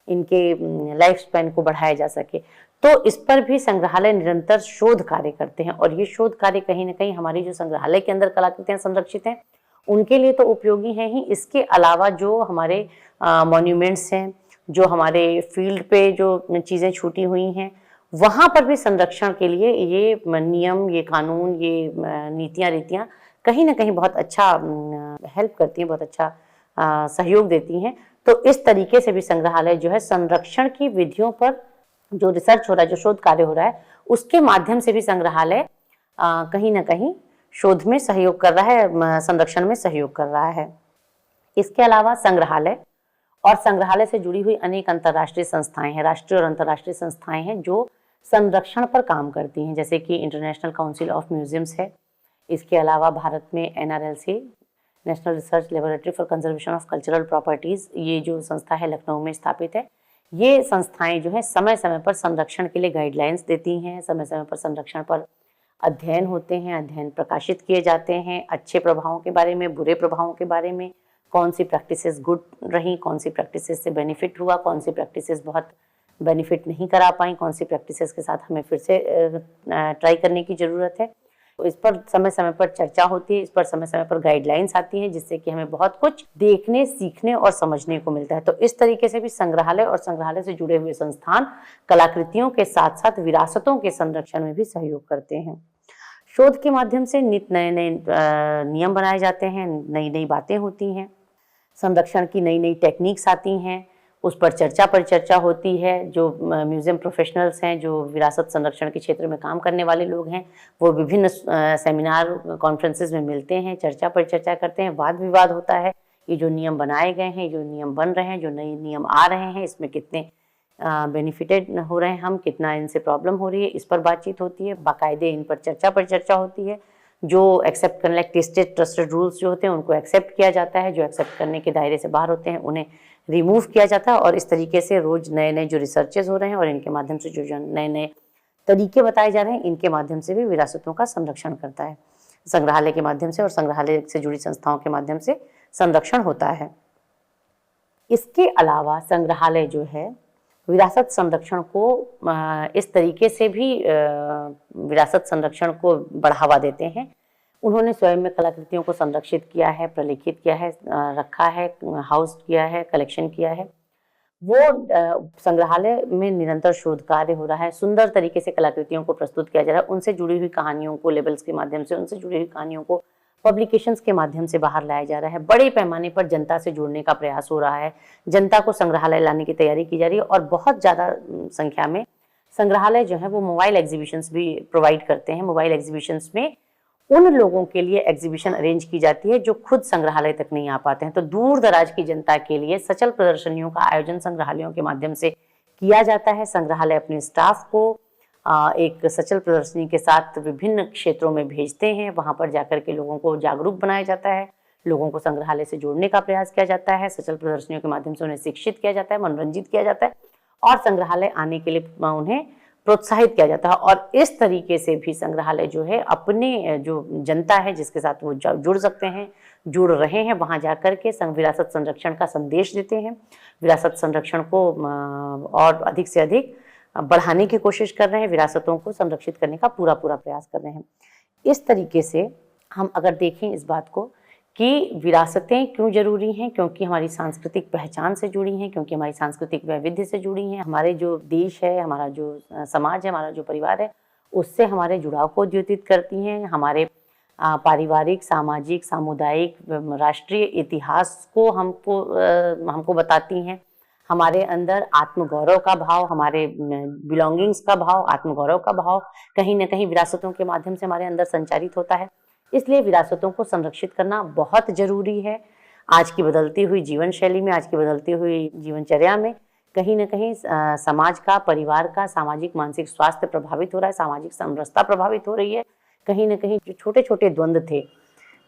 इनके लाइफ स्पैन को बढ़ाया जा सके। तो इस पर भी संग्रहालय निरंतर शोध कार्य करते हैं और ये शोध कार्य कहीं ना कहीं हमारी जो संग्रहालय के अंदर कलाकृतियाँ संरक्षित हैं उनके लिए तो उपयोगी हैं ही। इसके अलावा जो हमारे मॉन्यूमेंट्स हैं, जो हमारे फील्ड पे जो चीज़ें छूटी हुई हैं, वहाँ पर भी संरक्षण के लिए ये नियम, ये कानून, ये नीतियाँ, रीतियाँ कहीं ना कहीं बहुत अच्छा हेल्प करती हैं, बहुत अच्छा सहयोग देती हैं। तो इस तरीके से भी संग्रहालय जो है संरक्षण की विधियों पर जो रिसर्च हो रहा है, जो शोध कार्य हो रहा है, उसके माध्यम से भी संग्रहालय कहीं ना कहीं शोध में सहयोग कर रहा है, संरक्षण में सहयोग कर रहा है। इसके अलावा संग्रहालय और संग्रहालय से जुड़ी हुई अनेक अंतर्राष्ट्रीय संस्थाएं हैं, राष्ट्रीय और अंतर्राष्ट्रीय संस्थाएं हैं जो संरक्षण पर काम करती हैं, जैसे कि इंटरनेशनल काउंसिल ऑफ म्यूजियम्स है। इसके अलावा भारत में NRLC, national research laboratory for conservation of cultural properties, ये जो संस्था है लखनऊ में स्थापित है। ये संस्थाएं जो है समय समय पर संरक्षण के लिए गाइडलाइंस देती हैं, समय समय पर संरक्षण पर अध्ययन होते हैं, अध्ययन प्रकाशित किए जाते हैं, अच्छे प्रभावों के बारे में, बुरे प्रभावों के बारे में, कौन सी प्रैक्टिसेस गुड रही, कौन सी प्रैक्टिसेस से बेनिफिट हुआ, कौन सी प्रैक्टिसेस बहुत बेनिफिट नहीं करा पाई, कौन सी प्रैक्टिसेस के साथ हमें फिर से ट्राई करने की ज़रूरत है। तो इस पर समय समय पर चर्चा होती है, इस पर समय समय पर गाइडलाइंस आती हैं, जिससे कि हमें बहुत कुछ देखने, सीखने और समझने को मिलता है। तो इस तरीके से भी संग्रहालय और संग्रहालय से जुड़े हुए संस्थान कलाकृतियों के साथ साथ विरासतों के संरक्षण में भी सहयोग करते हैं। शोध के माध्यम से नित नए नए नियम बनाए जाते हैं, नई नई बातें होती हैं। संरक्षण की नई नई टेक्निक्स आती हैं, उस पर चर्चा होती है। जो म्यूज़ियम प्रोफेशनल्स हैं, जो विरासत संरक्षण के क्षेत्र में काम करने वाले लोग हैं, वो विभिन्न सेमिनार कॉन्फ्रेंसेस में मिलते हैं, चर्चा करते हैं, वाद विवाद होता है। ये जो नियम बनाए गए हैं, जो नियम बन रहे हैं, जो नए नियम आ रहे हैं, इसमें कितने बेनिफिटेड हो रहे हैं हम, कितना इनसे प्रॉब्लम हो रही है, इस पर बातचीत होती है। बाकायदे इन पर चर्चा होती है। जो एक्सेप्ट करने लायक टेस्टेड ट्रस्टेड रूल्स जो होते हैं उनको एक्सेप्ट किया जाता है, जो एक्सेप्ट करने के दायरे से बाहर होते हैं उन्हें रिमूव किया जाता है। और इस तरीके से रोज नए नए जो रिसर्चेज हो रहे हैं और इनके माध्यम से जो नए नए तरीके बताए जा रहे हैं, इनके माध्यम से भी विरासतों का संरक्षण करता है। संग्रहालय के माध्यम से और संग्रहालय से जुड़ी संस्थाओं के माध्यम से संरक्षण होता है। इसके अलावा संग्रहालय जो है विरासत संरक्षण को इस तरीके से भी विरासत संरक्षण को बढ़ावा देते हैं। उन्होंने स्वयं में कलाकृतियों को संरक्षित किया है, प्रलेखित किया है, रखा है, हाउस किया है, कलेक्शन किया है। वो संग्रहालय में निरंतर शोध कार्य हो रहा है, सुंदर तरीके से कलाकृतियों को प्रस्तुत किया जा रहा है, उनसे जुड़ी हुई कहानियों को लेबल्स के माध्यम से, उनसे जुड़ी हुई कहानियों को पब्लिकेशंस के माध्यम से बाहर लाया जा रहा है। बड़े पैमाने पर जनता से जुड़ने का प्रयास हो रहा है, जनता को संग्रहालय लाने की तैयारी की जा रही है। और बहुत ज़्यादा संख्या में संग्रहालय जो है वो मोबाइल एग्जीबिशंस भी प्रोवाइड करते हैं। मोबाइल एग्जीबिशंस में उन लोगों के लिए एग्जीबिशन अरेंज की जाती है जो खुद संग्रहालय तक नहीं आ पाते हैं। तो दूर दराज की जनता के लिए सचल प्रदर्शनियों का आयोजन संग्रहालयों के माध्यम से किया जाता है। संग्रहालय अपने स्टाफ को एक सचल प्रदर्शनी के साथ विभिन्न क्षेत्रों में भेजते हैं। वहां पर जाकर के लोगों को जागरूक बनाया जाता है, लोगों को संग्रहालय से जोड़ने का प्रयास किया जाता है, सचल प्रदर्शनियों के माध्यम से उन्हें शिक्षित किया जाता है, मनोरंजित किया जाता है और संग्रहालय आने के लिए उन्हें प्रोत्साहित किया जाता है। और इस तरीके से भी संग्रहालय जो है अपने जो जनता है जिसके साथ वो जुड़ सकते हैं, जुड़ रहे हैं, वहां जाकर के विरासत संरक्षण का संदेश देते हैं, विरासत संरक्षण को और अधिक से अधिक बढ़ाने की कोशिश कर रहे हैं, विरासतों को संरक्षित करने का पूरा प्रयास कर रहे हैं। इस तरीके से हम अगर देखें इस बात को कि विरासतें क्यों जरूरी हैं, क्योंकि हमारी सांस्कृतिक पहचान से जुड़ी हैं, क्योंकि हमारी सांस्कृतिक वैविध्य से जुड़ी हैं, हमारे जो देश है, हमारा जो समाज है, हमारा जो परिवार है, उससे हमारे जुड़ाव को द्योतित करती हैं, हमारे पारिवारिक, सामाजिक, सामुदायिक, राष्ट्रीय इतिहास को हमको बताती हैं। हमारे अंदर आत्मगौरव का भाव, हमारे बिलोंगिंग्स का भाव, आत्मगौरव का भाव कहीं ना कहीं विरासतों के माध्यम से हमारे अंदर संचारित होता है। इसलिए विरासतों को संरक्षित करना बहुत जरूरी है। आज की बदलती हुई जीवन शैली में, आज की बदलती हुई जीवनचर्या में कहीं ना कहीं समाज का, परिवार का सामाजिक मानसिक स्वास्थ्य प्रभावित हो रहा है, सामाजिक समरसता प्रभावित हो रही है। कहीं ना कहीं जो छोटे छोटे द्वंद्व थे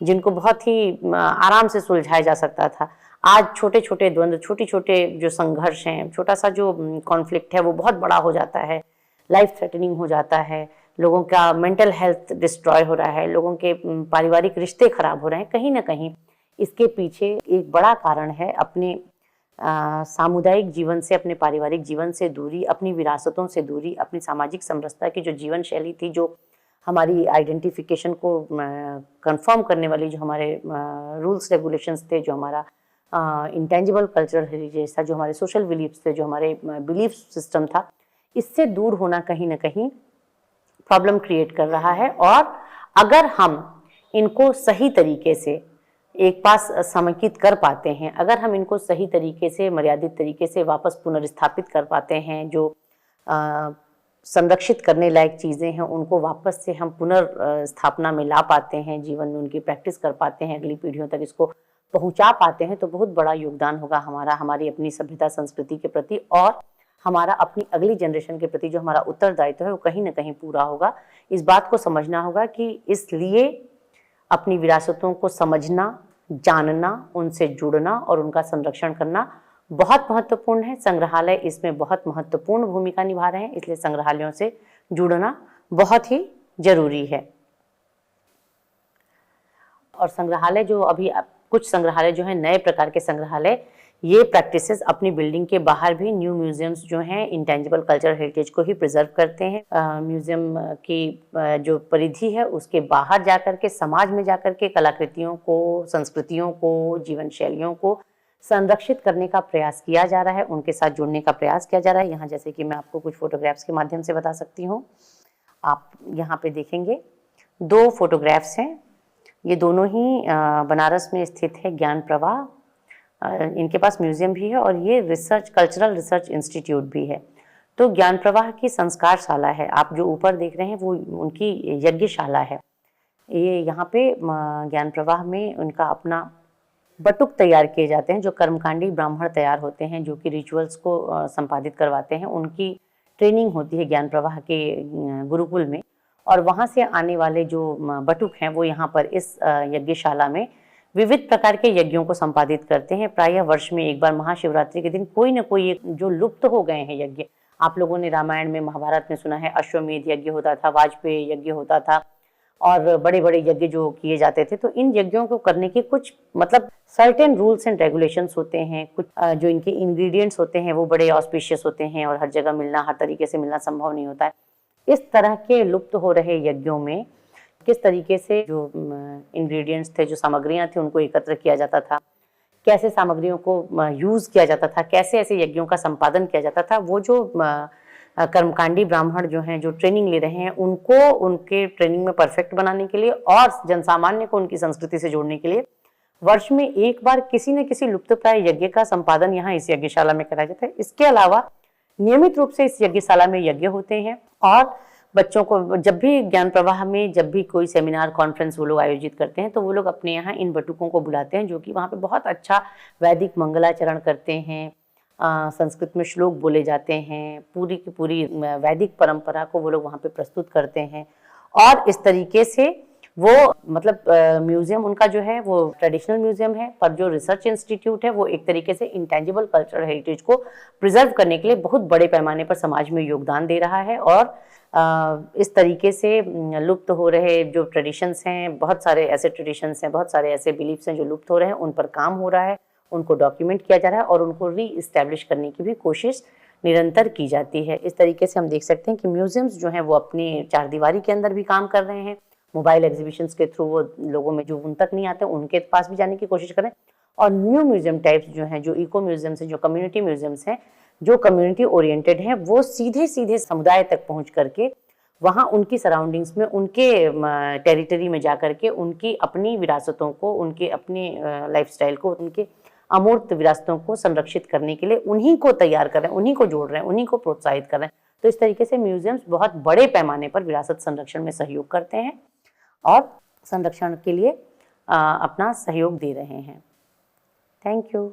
जिनको बहुत ही आराम से सुलझाया जा सकता था, आज छोटे छोटे द्वंद्व, छोटे छोटे जो संघर्ष हैं, छोटा सा जो कॉन्फ्लिक्ट है वो बहुत बड़ा हो जाता है, लाइफ थ्रेटनिंग हो जाता है, लोगों का मेंटल हेल्थ डिस्ट्रॉय हो रहा है, लोगों के पारिवारिक रिश्ते खराब हो रहे हैं। कहीं ना कहीं इसके पीछे एक बड़ा कारण है अपने सामुदायिक जीवन से, अपने पारिवारिक जीवन से दूरी, अपनी विरासतों से दूरी, अपनी सामाजिक समरसता की जो जीवन शैली थी, जो हमारी आइडेंटिफिकेशन को कंफर्म करने वाली जो हमारे रूल्स रेगुलेशंस थे, जो हमारा इंटेंजिबल कल्चरल हेरिटेज था, जो हमारे सोशल बिलीफ्स थे, जो हमारे बिलीफ सिस्टम था, इससे दूर होना कहीं ना कहीं प्रॉब्लम क्रिएट कर रहा है। और अगर हम इनको सही तरीके से एक पास समेकित कर पाते हैं, अगर हम इनको सही तरीके से, मर्यादित तरीके से वापस पुनर्स्थापित कर पाते हैं, जो संरक्षित करने लायक चीज़ें हैं उनको वापस से हम पुनर्स्थापना में ला पाते हैं, जीवन में उनकी प्रैक्टिस कर पाते हैं, अगली पीढ़ियों तक इसको पहुंचा पाते हैं, तो बहुत बड़ा योगदान होगा हमारा, हमारी अपनी सभ्यता संस्कृति के प्रति और हमारा अपनी अगली जनरेशन के प्रति जो हमारा उत्तरदायित्व है वो कहीं ना कहीं पूरा होगा। इस बात को समझना होगा कि इसलिए अपनी विरासतों को समझना, जानना, उनसे जुड़ना और उनका संरक्षण करना बहुत महत्वपूर्ण है। संग्रहालय इसमें बहुत महत्वपूर्ण भूमिका निभा रहे हैं, इसलिए संग्रहालयों से जुड़ना बहुत ही जरूरी है। और संग्रहालय जो अभी कुछ संग्रहालय जो है, नए प्रकार के संग्रहालय, ये प्रैक्टिसेस अपनी बिल्डिंग के बाहर भी न्यू म्यूजियम्स जो हैं इंटेंजिबल कल्चरल हेरिटेज को ही प्रिजर्व करते हैं। म्यूजियम की जो परिधि है उसके बाहर जाकर के, समाज में जाकर के कलाकृतियों को, संस्कृतियों को, जीवन शैलियों को संरक्षित करने का प्रयास किया जा रहा है, उनके साथ जुड़ने का प्रयास किया जा रहा है। यहाँ जैसे कि मैं आपको कुछ फोटोग्राफ्स के माध्यम से बता सकती हूँ। आप यहाँ पे देखेंगे 2 फोटोग्राफ्स हैं, ये दोनों ही बनारस में स्थित है ज्ञान प्रवाह इनके पास म्यूजियम भी है और ये रिसर्च कल्चरल रिसर्च इंस्टीट्यूट भी है। तो ज्ञान प्रवाह की संस्कारशाला है, आप जो ऊपर देख रहे हैं वो उनकी यज्ञशाला है। ये यहाँ पे ज्ञान प्रवाह में उनका अपना बटुक तैयार किए जाते हैं, जो कर्मकांडी ब्राह्मण तैयार होते हैं, जो कि रिचुअल्स को संपादित करवाते हैं। उनकी ट्रेनिंग होती है ज्ञान प्रवाह के गुरुकुल में, और वहाँ से आने वाले जो बटुक हैं वो यहाँ पर इस यज्ञशाला में विविध प्रकार के यज्ञों को संपादित करते हैं। प्रायः वर्ष में एक बार महाशिवरात्रि के दिन कोई न कोई एक जो लुप्त हो गए हैं यज्ञ, आप लोगों ने रामायण में महाभारत में सुना है, अश्वमेध यज्ञ होता था, वाजपेयी यज्ञ होता था, और बड़े बड़े यज्ञ जो किए जाते थे। तो इन यज्ञों को करने के कुछ मतलब सर्टेन रूल्स एंड रेगुलेशंस होते हैं। कुछ जो इनके इंग्रेडिएंट्स होते हैं वो बड़े ऑस्पिशियस होते हैं और हर जगह मिलना, हर तरीके से मिलना संभव नहीं होता है। इस तरह के लुप्त हो रहे यज्ञों में किस तरीके से जो इंग्रेडिएंट्स थे, जो सामग्रियां थी, उनको एकत्र किया जाता था, कैसे सामग्रियों को यूज किया जाता था, कैसे ऐसे यज्ञों का संपादन किया जाता था, वो जो कर्मकांडी ब्राह्मण जो हैं, जो ट्रेनिंग ले रहे हैं, उनको उनके ट्रेनिंग में परफेक्ट बनाने के लिए और जनसामान्य को उनकी संस्कृति से जोड़ने के लिए वर्ष में एक बार किसी न किसी लुप्तप्राय यज्ञ का संपादन यहाँ इस यज्ञशाला में कराया जाता है। इसके अलावा नियमित रूप से इस यज्ञशाला में यज्ञ होते हैं, और बच्चों को जब भी ज्ञान प्रवाह में जब भी कोई सेमिनार कॉन्फ्रेंस वो लोग आयोजित करते हैं, तो वो लोग अपने यहाँ इन बटुकों को बुलाते हैं, जो कि वहाँ पे बहुत अच्छा वैदिक मंगलाचरण करते हैं, संस्कृत में श्लोक बोले जाते हैं, पूरी की पूरी वैदिक परंपरा को वो लोग वहाँ पे प्रस्तुत करते हैं। और इस तरीके से वो मतलब म्यूजियम उनका जो है वो ट्रेडिशनल म्यूजियम है, पर जो रिसर्च इंस्टीट्यूट है वो एक तरीके से इंटेंजिबल कल्चरल हेरिटेज को प्रिजर्व करने के लिए बहुत बड़े पैमाने पर समाज में योगदान दे रहा है। और इस तरीके से लुप्त हो रहे जो ट्रेडिशंस हैं, बहुत सारे ऐसे ट्रेडिशंस हैं, बहुत सारे ऐसे बिलीफ्स हैं जो लुप्त हो रहे हैं, उन पर काम हो रहा है, उनको डॉक्यूमेंट किया जा रहा है और उनको री-इस्टेब्लिश करने की भी कोशिश निरंतर की जाती है। इस तरीके से हम देख सकते हैं कि म्यूजियम्स जो हैं वो अपनी चारदीवारी के अंदर भी काम कर रहे हैं, मोबाइल एग्जीबिशंस के थ्रू वो लोगों में जो उन तक नहीं आते उनके पास भी जाने की कोशिश करें, और न्यू म्यूजियम टाइप्स जो हैं, जो इको म्यूजियम्स हैं, जो कम्युनिटी म्यूजियम्स हैं, जो कम्युनिटी ओरिएंटेड हैं, वो सीधे सीधे समुदाय तक पहुंच करके वहाँ उनकी सराउंडिंग्स में, उनके टेरिटरी में जा करके उनकी अपनी विरासतों को, उनके अपने लाइफस्टाइल को, उनके अमूर्त विरासतों को संरक्षित करने के लिए उन्हीं को तैयार कर रहे हैं, उन्हीं को जोड़ रहे हैं, उन्हीं को प्रोत्साहित कर रहे हैं। तो इस तरीके से म्यूजियम्स बहुत बड़े पैमाने पर विरासत संरक्षण में सहयोग करते हैं और संरक्षण के लिए अपना सहयोग दे रहे हैं। Thank you.